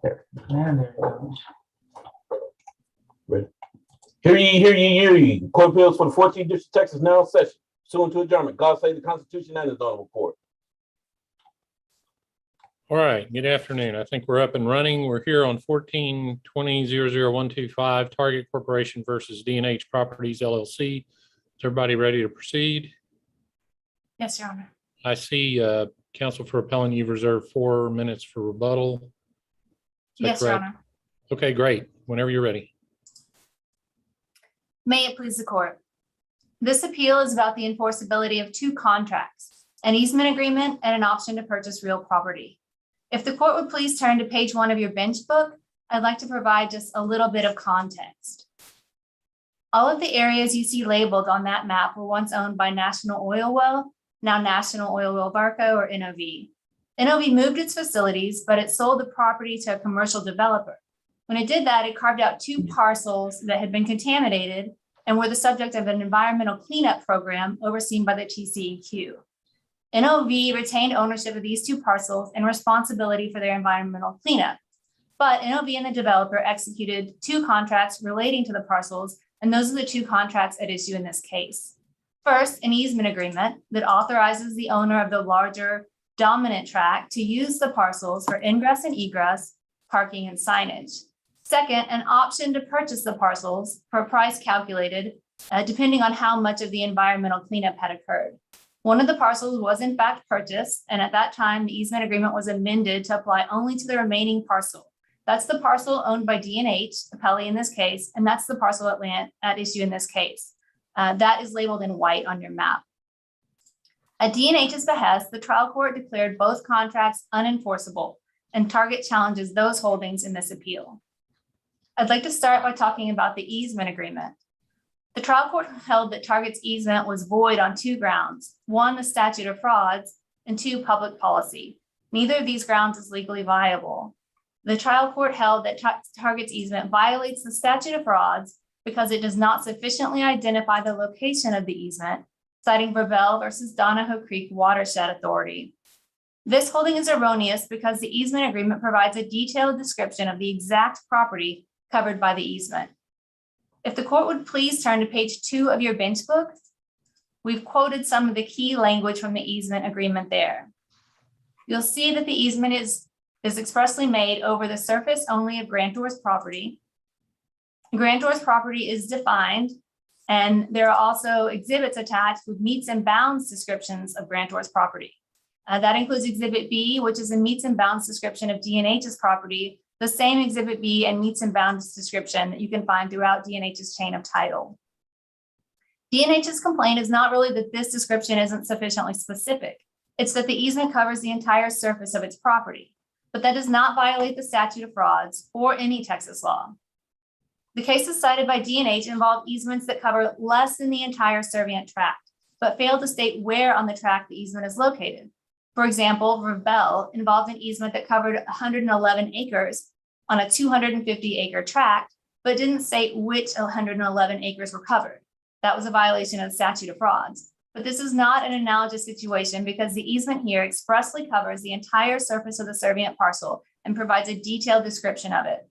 There. And there it goes. Ready? Hear ye, hear ye, hear ye. Court appeals for the 14th District of Texas now in session. Pursuant to adjournment. God save the Constitution and His honorable court. All right, good afternoon. I think we're up and running. We're here on 14-20-00125 Target Corporation versus D&H Properties LLC. Is everybody ready to proceed? Yes, Your Honor. I see counsel for appellant, you've reserved 4 minutes for rebuttal. Is that Yes, Your correct? Honor. Okay, great. Whenever you're ready. May it please the court. This appeal is about the enforceability of 2 contracts, an easement agreement and an option to purchase real property. If the court would please turn to page 1 of your bench book, I'd like to provide just a little bit of context. All of the areas you see labeled on that map were once owned by National Oil Well, now National Oil Well Barco, or NOV. NOV moved its facilities, but it sold the property to a commercial developer. When it did that, it carved out 2 parcels that had been contaminated and were the subject of an environmental cleanup program overseen by the TCEQ. NOV retained ownership of these 2 parcels and responsibility for their environmental cleanup. But NOV and the developer executed 2 contracts relating to the parcels, and those are the 2 contracts at issue in this case. First, an easement agreement that authorizes the owner of the larger dominant tract to use the parcels for ingress and egress, parking, and signage. Second, an option to purchase the parcels for a price calculated depending on how much of the environmental cleanup had occurred. One of the parcels was in fact purchased, and at that time, the easement agreement was amended to apply only to the remaining parcel. That's the parcel owned by D&H, appellee in this case, and that's the parcel at issue in this case. That is labeled in white on your map. At D&H's behest, the trial court declared both contracts unenforceable, and Target challenges those holdings in this appeal. I'd like to start by talking about the easement agreement. The trial court held that Target's easement was void on 2 grounds: 1, the statute of frauds, and 2, public policy. Neither of these grounds is legally viable. The trial court held that Target's easement violates the statute of frauds because it does not sufficiently identify the location of the easement, citing Rebuttal versus Donahoe Creek Watershed Authority. This holding is erroneous because the easement agreement provides a detailed description of the exact property covered by the easement. If the court would please turn to page 2 of your bench book, we've quoted some of the key language from the easement agreement there. You'll see that the easement is expressly made over the surface only of grantor's property. Grantor's property is defined, and there are also exhibits attached with meets and bounds descriptions of grantor's property. That includes Exhibit B, which is a meets and bounds description of D&H's property, the same Exhibit B and meets and bounds description that you can find throughout D&H's chain of title. D&H's complaint is not really that this description isn't sufficiently specific. It's that the easement covers the entire surface of its property, but that does not violate the statute of frauds or any Texas law. The cases cited by D&H involve easements that cover less than the entire servient tract, but fail to state where on the tract the easement is located. For example, Rebuttal involved an easement that covered 111 acres on a 250-acre tract, but didn't state which 111 acres were covered. That was a violation of the statute of frauds. But this is not an analogous situation because the easement here expressly covers the entire surface of the servient parcel and provides a detailed description of it.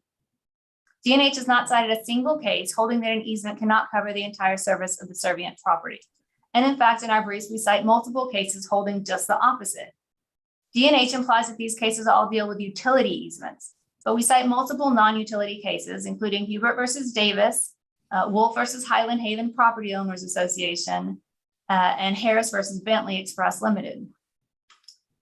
D&H has not cited a single case holding that an easement cannot cover the entire surface of the servient property. And in fact, in our briefs, we cite multiple cases holding just the opposite. D&H implies that these cases all deal with utility easements, but we cite multiple non-utility cases, including Hubert versus Davis, Wolf versus Highland Haven Property Owners Association, and Harris versus Bentley Express Limited.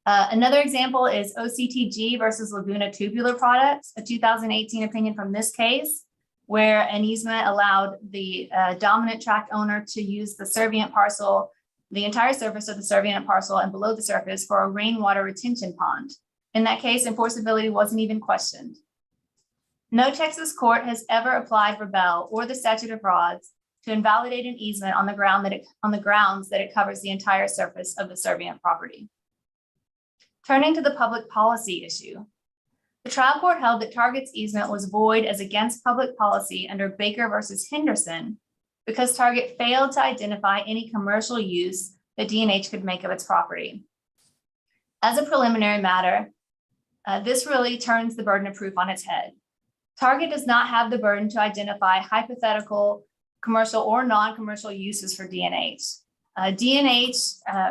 Another example is OCTG versus Laguna Tubular Products, a 2018 opinion from this case, where an easement allowed the dominant tract owner to use the servient parcel, the entire surface of the servient parcel and below the surface for a rainwater retention pond. In that case, enforceability wasn't even questioned. No Texas court has ever applied Rebuttal or the statute of frauds to invalidate an easement on the grounds that it covers the entire surface of the servient property. Turning to the public policy issue, the trial court held that Target's easement was void as against public policy under Baker versus Henderson because Target failed to identify any commercial use that D&H could make of its property. As a preliminary matter, This really turns the burden of proof on its head. Target does not have the burden to identify hypothetical commercial or non-commercial uses for D&H. D&H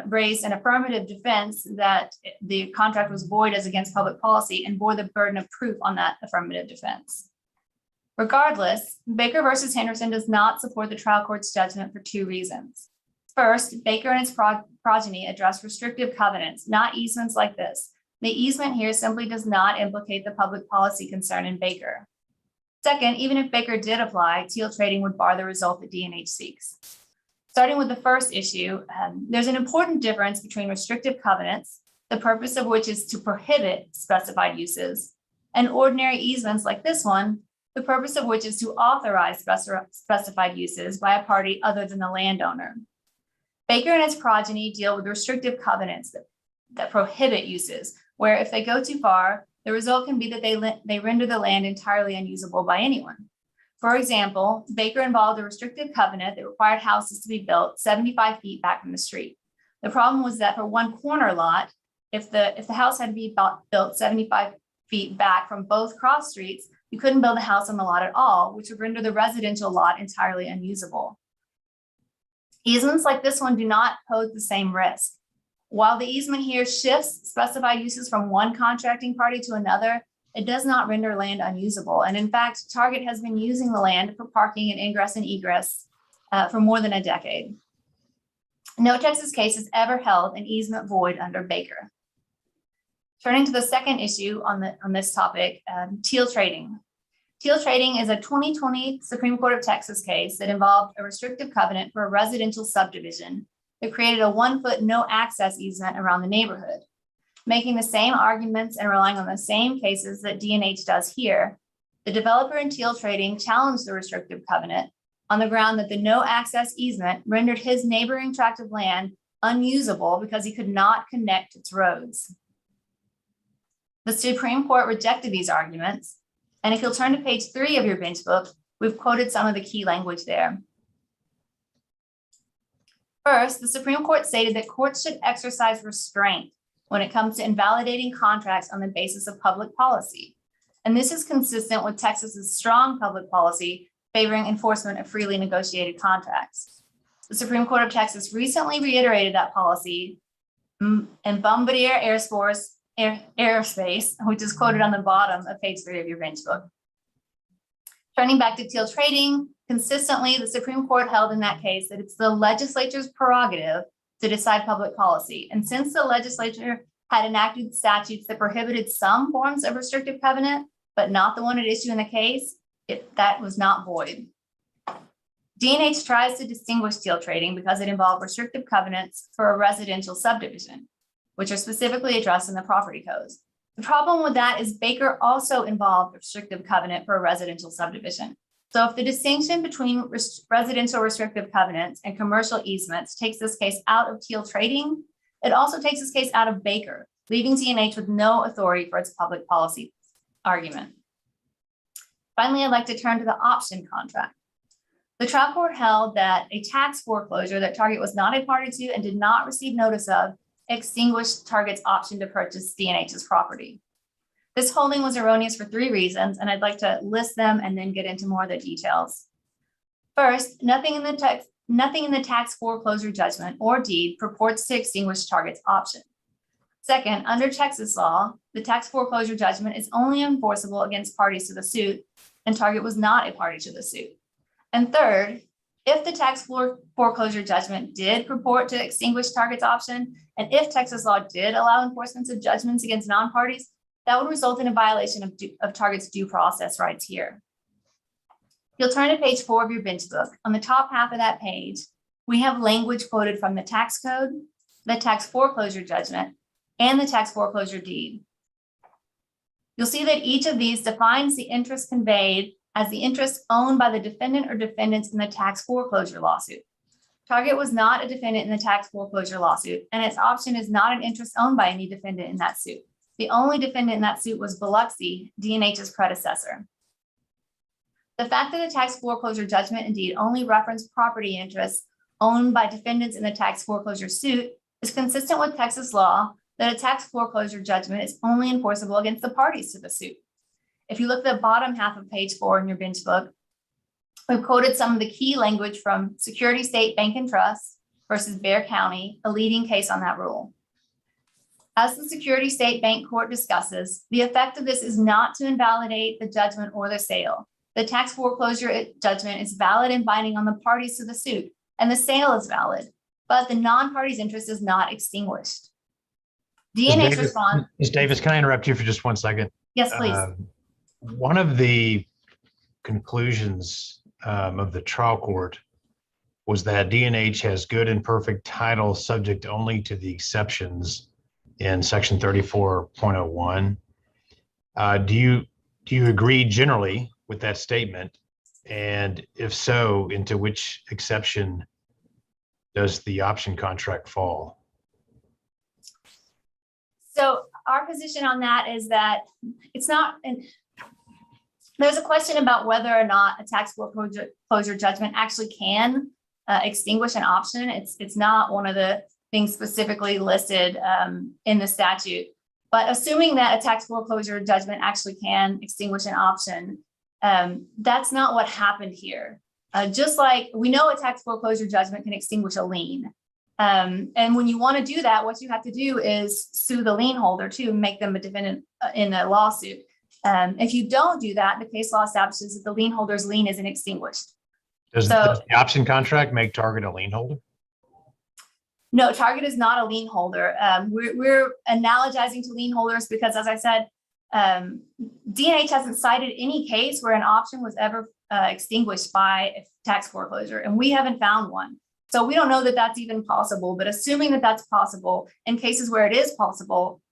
raised an affirmative defense that the contract was void as against public policy and bore the burden of proof on that affirmative defense. Regardless, Baker versus Henderson does not support the trial court's judgment for two reasons. First, Baker and its progeny address restrictive covenants, not easements like this. The easement here simply does not implicate the public policy concern in Baker. Second, even if Baker did apply, Teal trading would bar the result that D&H seeks. Starting with the first issue, there's an important difference between restrictive covenants, the purpose of which is to prohibit specified uses, and ordinary easements like this one, the purpose of which is to authorize specified uses by a party other than the landowner. Baker and its progeny deal with restrictive covenants that prohibit uses, where if they go too far, the result can be that they render the land entirely unusable by anyone. For example, Baker involved a restrictive covenant that required houses to be built 75 feet back from the street. The problem was that for one corner lot, if the house had to be built 75 feet back from both cross streets, you couldn't build a house on the lot at all, which would render the residential lot entirely unusable. Easements like this one do not pose the same risk. While the easement here shifts specified uses from one contracting party to another, it does not render land unusable. And in fact, Target has been using the land for parking and ingress and egress for more than a decade. No Texas case has ever held an easement void under Baker. Turning to the second issue on this topic, Teal trading. Teal trading is a 2020 Supreme Court of Texas case that involved a restrictive covenant for a residential subdivision that created a 1 foot no access easement around the neighborhood. Making the same arguments and relying on the same cases that D&H does here, the developer in Teal trading challenged the restrictive covenant on the ground that the no access easement rendered his neighboring tract of land unusable because he could not connect its roads. The Supreme Court rejected these arguments, and if you'll turn to page 3 of your bench book, we've quoted some of the key language there. First, the Supreme Court stated that courts should exercise restraint when it comes to invalidating contracts on the basis of public policy. And this is consistent with Texas's strong public policy favoring enforcement of freely negotiated contracts. The Supreme Court of Texas recently reiterated that policy in Bombardier Aerospace, which is quoted on the bottom of page 3 of your bench book. Turning back to Teal trading, consistently, the Supreme Court held in that case that it's the legislature's prerogative to decide public policy. And since the legislature had enacted statutes that prohibited some forms of restrictive covenant, but not the one at issue in the case, that was not void. D&H tries to distinguish Teal trading because it involved restrictive covenants for a residential subdivision, which are specifically addressed in the property codes. The problem with that is Baker also involved a restrictive covenant for a residential subdivision. So if the distinction between residential restrictive covenants and commercial easements takes this case out of Teal trading, it also takes this case out of Baker, leaving D&H with no authority for its public policy argument. Finally, I'd like to turn to the option contract. The trial court held that a tax foreclosure that Target was not a party to and did not receive notice of extinguished Target's option to purchase D&H's property. This holding was erroneous for 3 reasons, and I'd like to list them and then get into more of the details. First, nothing in the tax foreclosure judgment or deed purports to extinguish Target's option. Second, under Texas law, the tax foreclosure judgment is only enforceable against parties to the suit, and Target was not a party to the suit. And third, if the tax foreclosure judgment did purport to extinguish Target's option, and if Texas law did allow enforcement of judgments against non-parties, that would result in a violation of Target's due process rights here. You'll turn to page 4 of your bench book. On the top half of that page, we have language quoted from the tax code, the tax foreclosure judgment, and the tax foreclosure deed. You'll see that each of these defines the interest conveyed as the interest owned by the defendant or defendants in the tax foreclosure lawsuit. Target was not a defendant in the tax foreclosure lawsuit, and its option is not an interest owned by any defendant in that suit. The only defendant in that suit was Biloxi, D&H's predecessor. The fact that the tax foreclosure judgment indeed only referenced property interests owned by defendants in the tax foreclosure suit is consistent with Texas law that a tax foreclosure judgment is only enforceable against the parties to the suit. If you look at the bottom half of page 4 in your bench book, we've quoted some of the key language from Security State Bank and Trust versus Bexar County, a leading case on that rule. As the Security State Bank Court discusses, the effect of this is not to invalidate the judgment or the sale. The tax foreclosure judgment is valid and binding on the parties to the suit, and the sale is valid, but the non-party's interest is not extinguished. DNH response. Ms. Davis, can I interrupt you for just 1 second? Yes, please. One of the conclusions of the trial court was that DNH has good and perfect title subject only to the exceptions in section 34.01. Do you agree generally with that statement? And if so, into which exception does the option contract fall? So our position on that is that it's not, there's a question about whether or not a tax foreclosure judgment actually can extinguish an option. It's not one of the things specifically listed in the statute. But assuming that a tax foreclosure judgment actually can extinguish an option, that's not what happened here. Just like we know a tax foreclosure judgment can extinguish a lien. And when you want to do that, what you have to do is sue the lien holder to make them a defendant in a lawsuit. If you don't do that, the case law establishes that the lien holder's lien isn't extinguished. Does the option contract make Target a lien holder? No, Target is not a lien holder. We're analogizing to lien holders because, as I said, DNH hasn't cited any case where an option was ever extinguished by a tax foreclosure, and we haven't found one. So we don't know that that's even possible, but assuming that that's possible, in cases where it is possible,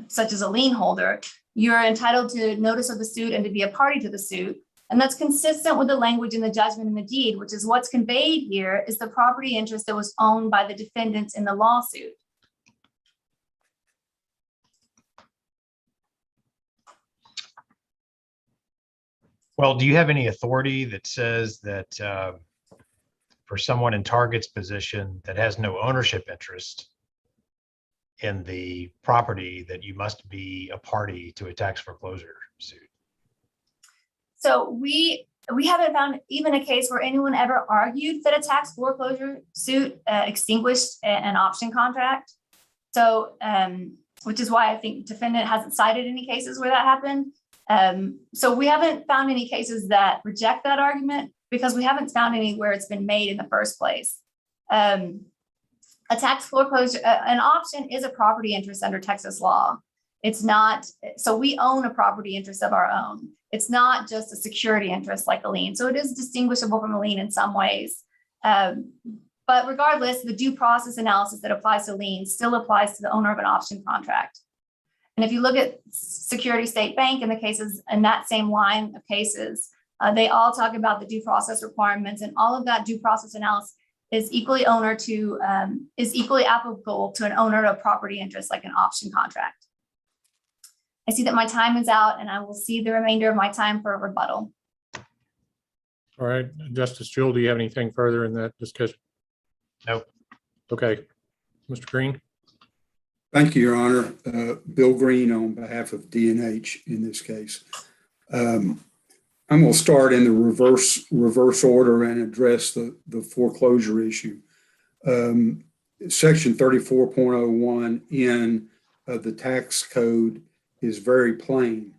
such as a lien holder, you're entitled to notice of the suit and to be a party to the suit. And that's consistent with the language in the judgment and the deed, which is what's conveyed here is the property interest that was owned by the defendants in the lawsuit. Well, do you have any authority that says that for someone in Target's position that has no ownership interest in the property, that you must be a party to a tax foreclosure suit? So we haven't found even a case where anyone ever argued that a tax foreclosure suit extinguished an option contract. So, which is why I think defendant hasn't cited any cases where that happened. So we haven't found any cases that reject that argument because we haven't found any where it's been made in the first place. A tax foreclosure, an option is a property interest under Texas law. It's not, so we own a property interest of our own. It's not just a security interest like a lien. So it is distinguishable from a lien in some ways. But regardless, the due process analysis that applies to liens still applies to the owner of an option contract. And if you look at Security State Bank and the cases in that same line of cases, they all talk about the due process requirements, and all of that due process analysis is equally applicable to an owner of property interest like an option contract. I see that my time is out, and I will see the remainder of my time for a rebuttal. All right, Justice Jewell, do you have anything further in that discussion? Nope. Okay, Mr. Green. Thank you, Your Honor. Bill Green on behalf of DNH in this case. I'm going to start in the reverse order and address the foreclosure issue. Section 34.01 in the tax code is very plain.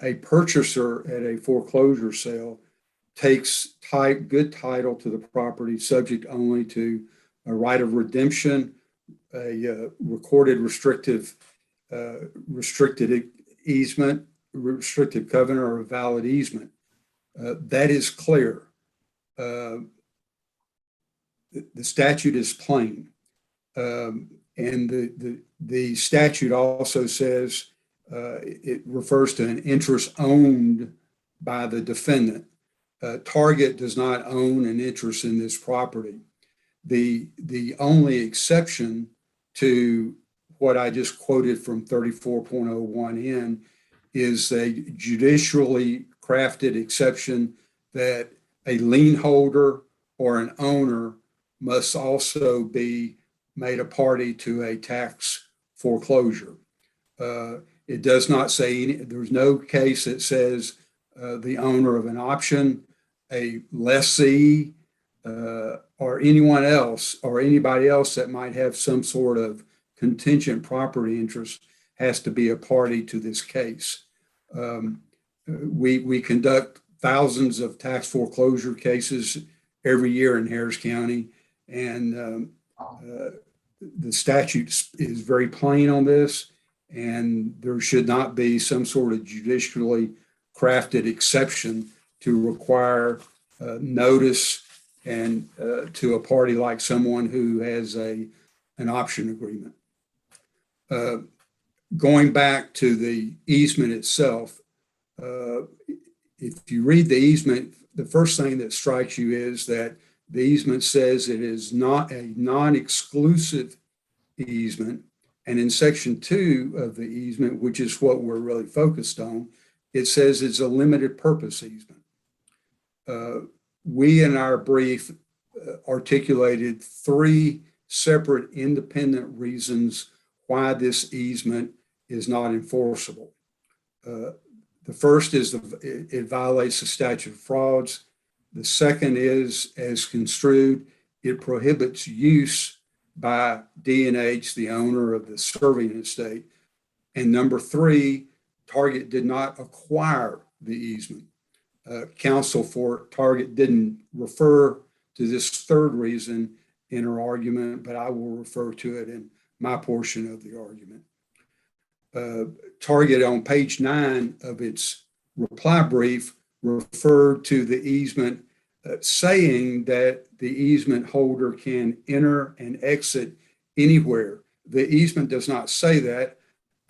A purchaser at a foreclosure sale takes good title to the property subject only to a right of redemption, a recorded restricted easement, restricted covenant, or a valid easement. That is clear. The statute is plain. And the statute also says it refers to an interest owned by the defendant. Target does not own an interest in this property. The only exception to what I just quoted from 34.01N is a judicially crafted exception that a lien holder or an owner must also be made a party to a tax foreclosure. It does not say there's no case that says the owner of an option, a lessee, or anyone else or anybody else that might have some sort of contingent property interest has to be a party to this case. We conduct thousands of tax foreclosure cases every year in Harris County, and the statute is very plain on this, and there should not be some sort of judicially crafted exception to require notice and to a party like someone who has an option agreement. Going back to the easement itself, if you read the easement, the first thing that strikes you is that the easement says it is not a non-exclusive easement. And in section 2 of the easement, which is what we're really focused on, it says it's a limited purpose easement. We in our brief articulated 3 separate independent reasons why this easement is not enforceable. The first is it violates the statute of frauds. The second is, as construed, it prohibits use by D&H, the owner of the serving estate. And number 3, Target did not acquire the easement. Counsel for Target didn't refer to this third reason in her argument, but I will refer to it in my portion of the argument. Target on page 9 of its reply brief referred to the easement saying that the easement holder can enter and exit anywhere. The easement does not say that.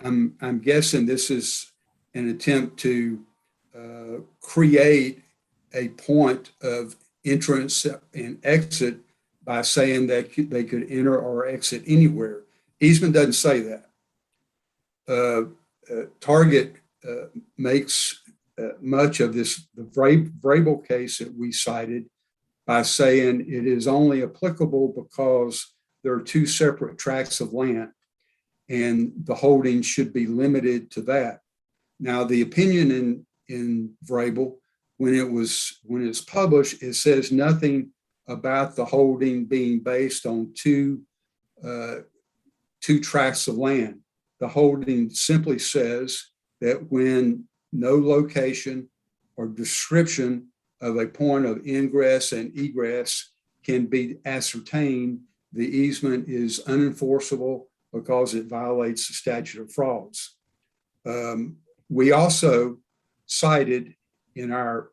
I'm guessing this is an attempt to create a point of entrance and exit by saying that they could enter or exit anywhere. Easement doesn't say that. Target makes much of this, the Vrabel case that we cited, by saying it is only applicable because there are 2 separate tracts of land and the holding should be limited to that. Now, the opinion in Vrabel, when it's published, it says nothing about the holding being based on two tracts of land. The holding simply says that when no location or description of a point of ingress and egress can be ascertained, the easement is unenforceable because it violates the statute of frauds. We also cited in our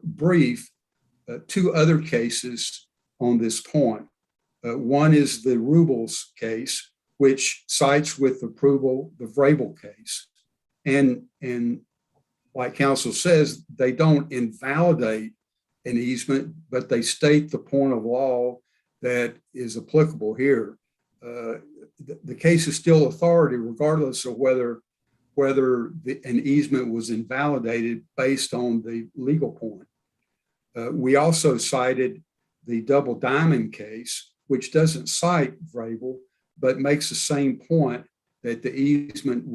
brief 2 other cases on this point. One is the Rubel's case, which cites with approval the Vrabel case. And like counsel says, they don't invalidate an easement, but they state the point of law that is applicable here. The case is still authority regardless of whether an easement was invalidated based on the legal point. We also cited the Double Diamond case, which doesn't cite Vrabel, but makes the same point that the easement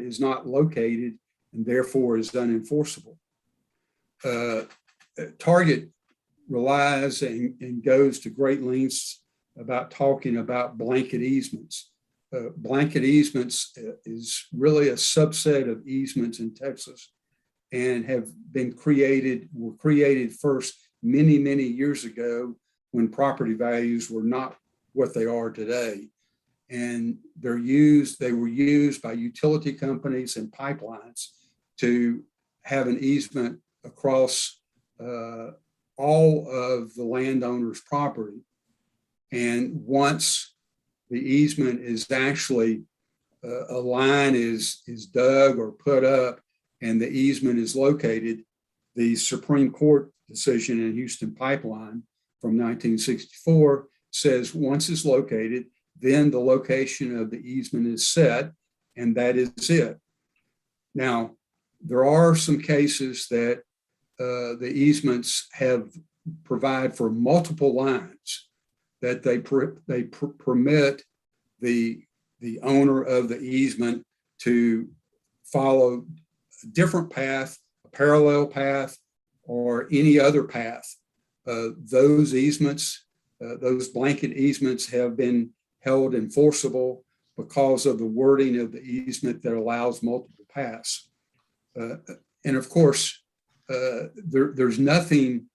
is not located and therefore is unenforceable. Target relies and goes to great lengths about talking about blanket easements. Blanket easements is really a subset of easements in Texas and were created first many, many years ago when property values were not what they are today. And they were used by utility companies and pipelines to have an easement across all of the landowner's property. And once the easement is actually, a line is dug or put up and the easement is located, the Supreme Court decision in Houston Pipeline from 1964 says once it's located, then the location of the easement is set, and that is it. Now, there are some cases that the easements provide for multiple lines, that they permit the the owner of the easement to follow a different path, a parallel path, or any other path. Those easements, those blanket easements have been held enforceable because of the wording of the easement that allows multiple paths. And of course, there's nothing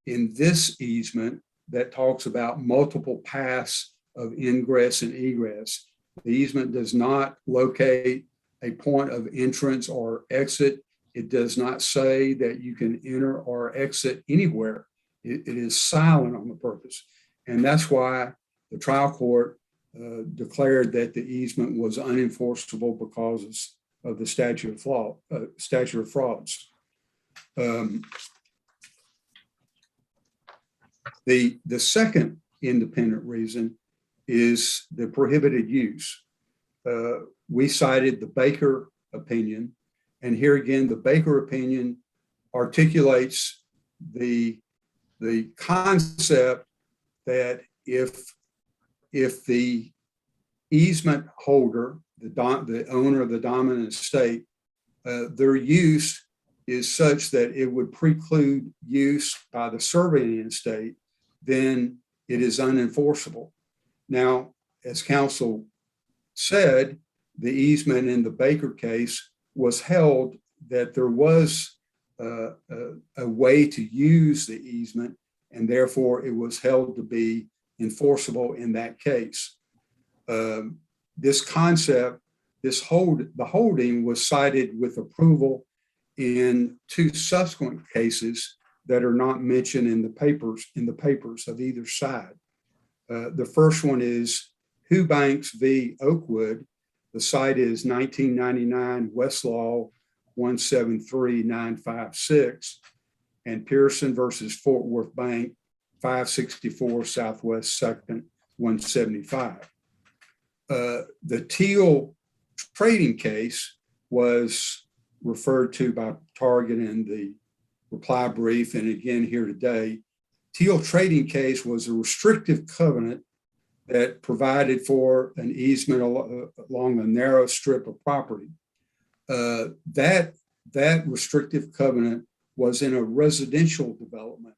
in this easement that talks about multiple paths of ingress and egress. The easement does not locate a point of entrance or exit. It does not say that you can enter or exit anywhere. It is silent on the purpose. And that's why the trial court declared that the easement was unenforceable because of the statute of frauds. The second independent reason is the prohibited use. We cited the Baker opinion, and here again, the Baker opinion articulates the concept that if the easement holder, the owner of the dominant estate, their use is such that it would preclude use by the surveying estate, then it is unenforceable. Now, as counsel said, the easement in the Baker case was held that there was a way to use the easement, and therefore it was held to be enforceable in that case. This concept, the holding was cited with approval in two subsequent cases that are not mentioned in the papers of either side. The first one is Hubanks v. Oakwood. The site is 1999 Westlaw 173956, and Pearson versus Fort Worth Bank 564 Southwest 2nd 175. The Teal trading case was referred to by Target in the reply brief, and again here today. Teal trading case was a restrictive covenant that provided for an easement along a narrow strip of property. That restrictive covenant was in a residential development.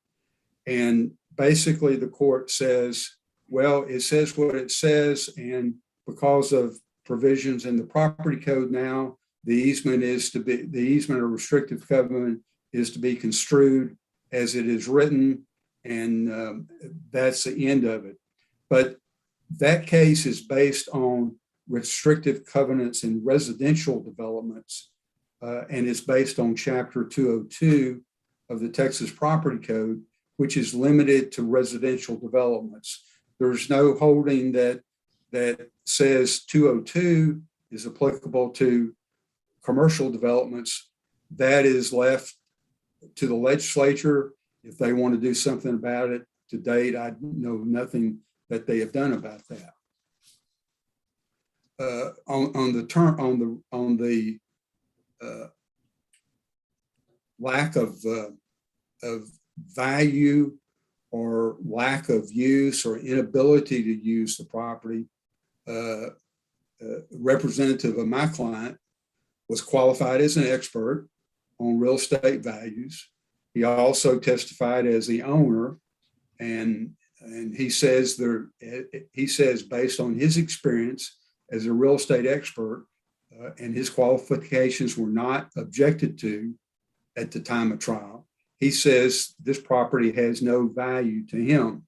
And basically the court says, well, it says what it says, and because of provisions in the property code now, the easement or restrictive covenant is to be construed as it is written, and that's the end of it. But that case is based on restrictive covenants in residential developments, and it's based on Chapter 202 of the Texas Property Code, which is limited to residential developments. There's no holding that says 202 is applicable to commercial developments. That is left to the legislature if they want to do something about it. To date, I know nothing that they have done about that. On the lack of value or lack of use or inability to use the property, representative of my client was qualified as an expert on real estate values. He also testified as the owner, and he says based on his experience as a real estate expert, and his qualifications were not objected to at the time of trial, he says this property has no value to him.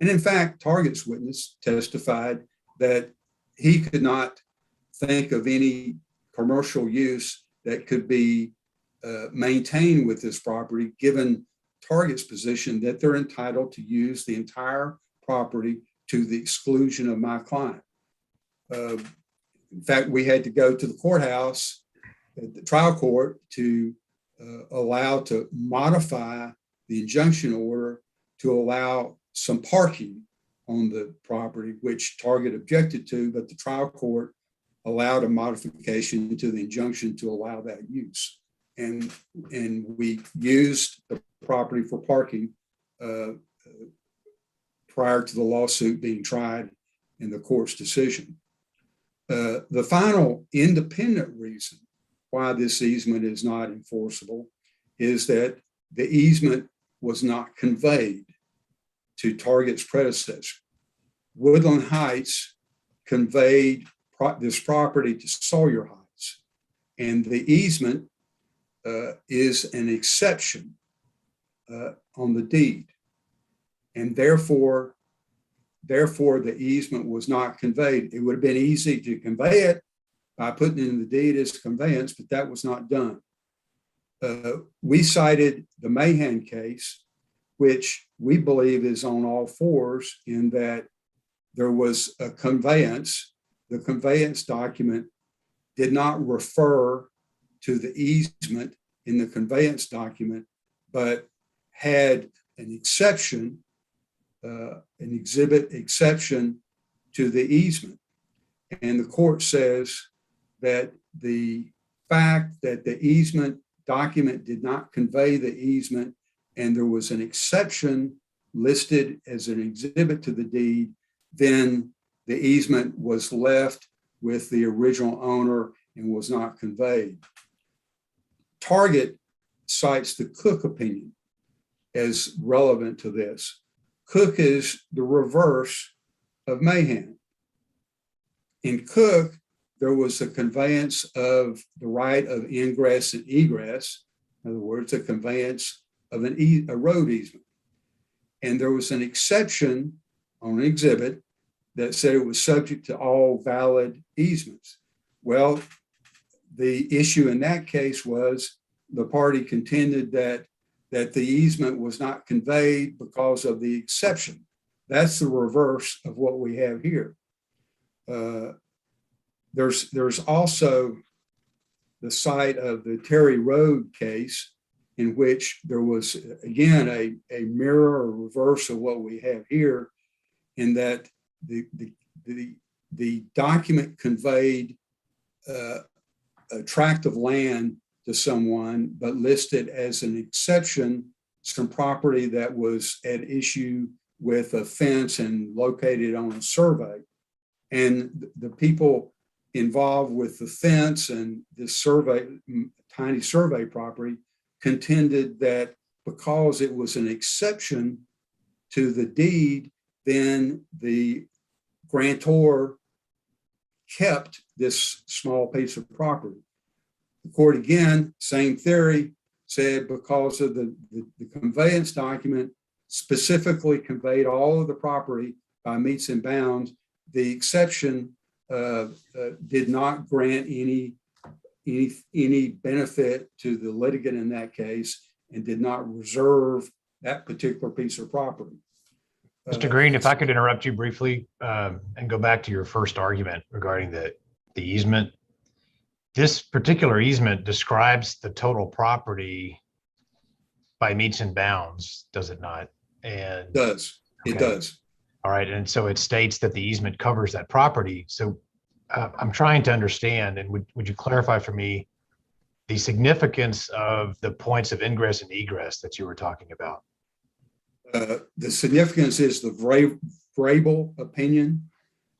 And in fact, Target's witness testified that he could not think of any commercial use that could be maintained with this property, given Target's position that they're entitled to use the entire property to the exclusion of my client. In fact, we had to go to the courthouse at the trial court to allow to modify the injunction order to allow some parking on the property, which Target objected to, but the trial court allowed a modification to the injunction to allow that use. And we used the property for parking prior to the lawsuit being tried in the court's decision. The final independent reason why this easement is not enforceable is that the easement was not conveyed to Target's predecessor. Woodland Heights conveyed this property to Sawyer Heights, and the easement is an exception on the deed, and therefore the easement was not conveyed. It would have been easy to convey it by putting it in the deed as conveyance, but that was not done. We cited the Mahan case, which we believe is on all fours in that there was a conveyance. The conveyance document did not refer to the easement in the conveyance document, but had an exception, an exhibit exception to the easement. And the court says that the fact that the easement document did not convey the easement and there was an exception listed as an exhibit to the deed, then the easement was left with the original owner and was not conveyed. Target cites the Cook opinion as relevant to this. Cook is the reverse of Mahan. In Cook, there was a conveyance of the right of ingress and egress. In other words, a conveyance of a road easement. And there was an exception on an exhibit that said it was subject to all valid easements. Well, the issue in that case was the party contended that the easement was not conveyed because of the exception. That's the reverse of what we have here. There's also the site of the Terry Road case, in which there was, again, a mirror or reverse of what we have here, in that the document conveyed a tract of land to someone, but listed as an exception some property that was at issue with a fence and located on a survey. And the people involved with the fence and this survey, tiny survey property, contended that because it was an exception to the deed, then the grantor kept this small piece of property. The court, again, same theory, said because of the conveyance document specifically conveyed all of the property by meets and bounds, the exception did not grant any benefit to the litigant in that case and did not reserve that particular piece of property. Mr. Green, if I could interrupt you briefly and go back to your first argument regarding the easement. This particular easement describes the total property by meets and bounds, does it not? And It does. It does. All right. And so it states that the easement covers that property. So I'm trying to understand, and would you clarify for me the significance of the points of ingress and egress that you were talking about? The significance is the Vrabel opinion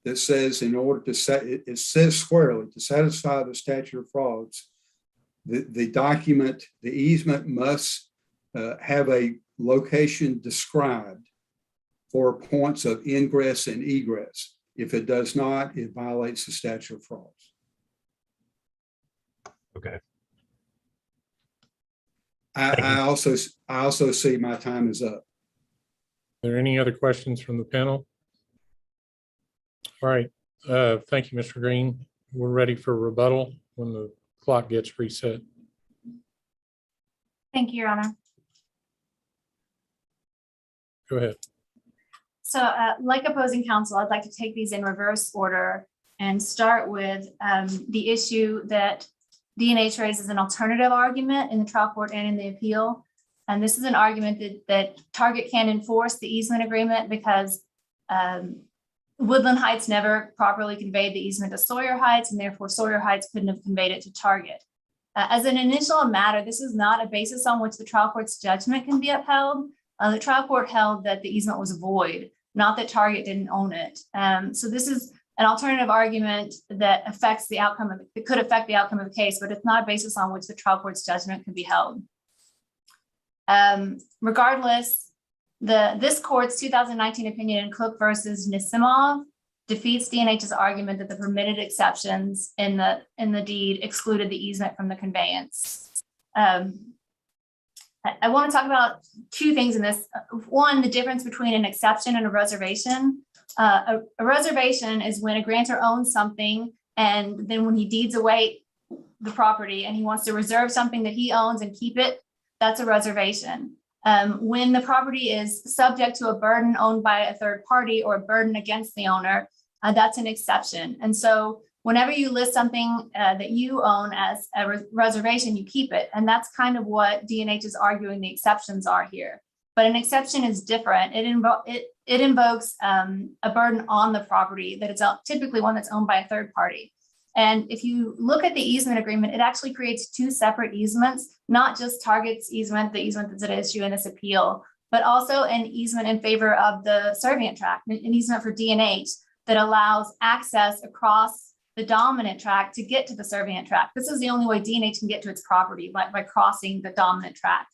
that says in order to it says squarely to satisfy the statute of frauds, the document, the easement must have a location described for points of ingress and egress. If it does not, it violates the statute of frauds. Okay. I also see my time is up. Are there any other questions from the panel? All right. Thank you, Mr. Green. We're ready for rebuttal when the clock gets reset. Thank you, Your Honor. Go ahead. So like opposing counsel, I'd like to take these in reverse order and start with the issue that D&H raises an alternative argument in the trial court and in the appeal. And this is an argument that Target can enforce the easement agreement because Woodland Heights never properly conveyed the easement to Sawyer Heights, and therefore Sawyer Heights couldn't have conveyed it to Target. As an initial matter, this is not a basis on which the trial court's judgment can be upheld. The trial court held that the easement was void, not that Target didn't own it. So this is an alternative argument that affects the outcome of it could affect the outcome of the case, but it's not a basis on which the trial court's judgment can be held. Regardless, this court's 2019 opinion in Cook versus Nisimov defeats D&H's argument that the permitted exceptions in the deed excluded the easement from the conveyance. I want to talk about two things in this. One, the difference between an exception and a reservation. A reservation is when a grantor owns something, and then when he deeds away the property and he wants to reserve something that he owns and keep it, that's a reservation. When the property is subject to a burden owned by a third party or a burden against the owner, that's an exception. And so whenever you list something that you own as a reservation, you keep it. And that's kind of what D&H is arguing the exceptions are here. But an exception is different. It invokes a burden on the property that it's typically one that's owned by a third party. And if you look at the easement agreement, it actually creates two separate easements, not just Target's easement, the easement that's at issue in this appeal, but also an easement in favor of the servient tract, an easement for D&H that allows access across the dominant tract to get to the servient tract. This is the only way D&H can get to its property, by crossing the dominant tract.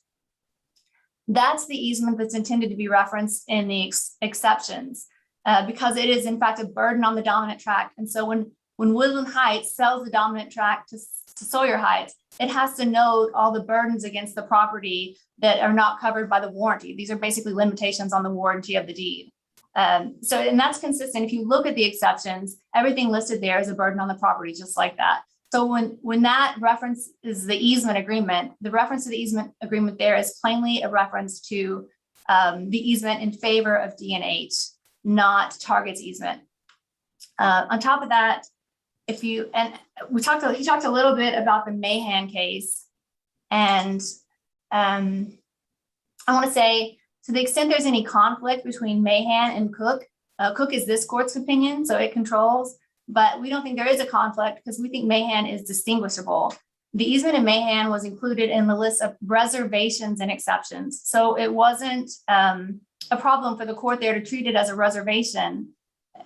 That's the easement that's intended to be referenced in the exceptions, because it is in fact a burden on the dominant tract. And so when Woodland Heights sells the dominant tract to Sawyer Heights, it has to note all the burdens against the property that are not covered by the warranty. These are basically limitations on the warranty of the deed. And that's consistent. If you look at the exceptions, everything listed there is a burden on the property, just like that. So when that reference is the easement agreement, the reference to the easement agreement there is plainly a reference to the easement in favor of D&H, not Target's easement. On top of that, he talked a little bit about the Mahan case, and I want to say, to the extent there's any conflict between Mahan and Cook, Cook is this court's opinion, so it controls, but we don't think there is a conflict because we think Mahan is distinguishable. The easement in Mahan was included in the list of reservations and exceptions. So it wasn't a problem for the court there to treat it as a reservation.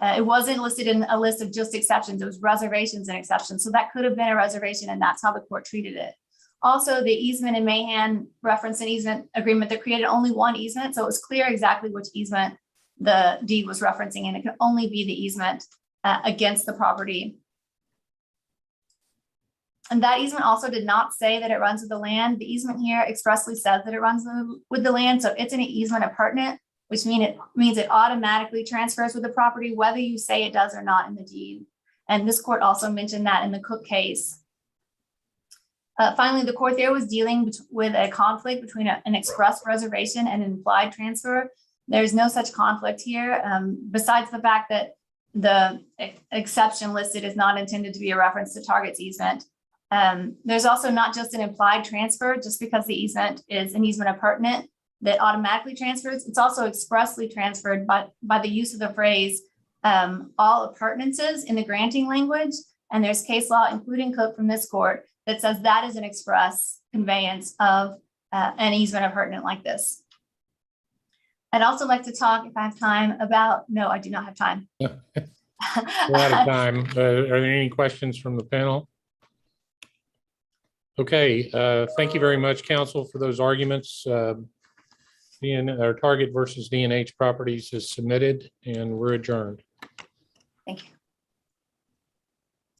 It wasn't listed in a list of just exceptions. It was reservations and exceptions. So that could have been a reservation, and that's how the court treated it. Also, the easement in Mahan referenced an easement agreement that created only one easement. So it was clear exactly which easement the deed was referencing, and it could only be the easement against the property. And that easement also did not say that it runs with the land. The easement here expressly says that it runs with the land. So it's an easement appurtenant, which means it automatically transfers with the property, whether you say it does or not in the deed. And this court also mentioned that in the Cook case. Finally, the court there was dealing with a conflict between an express reservation and an implied transfer. There's no such conflict here, besides the fact that the exception listed is not intended to be a reference to Target's easement. There's also not just an implied transfer, just because the easement is an easement appurtenant that automatically transfers. It's also expressly transferred by the use of the phrase all appurtenances in the granting language. And there's case law, including Cook from this court, that says that is an express conveyance of an easement appurtenant like this. I'd also like to talk, if I have time, no, I do not have time. We're out of time. Are there any questions from the panel? Okay, thank you very much, counsel, for those arguments. Target versus D&H Properties is submitted, and we're adjourned. Thank you.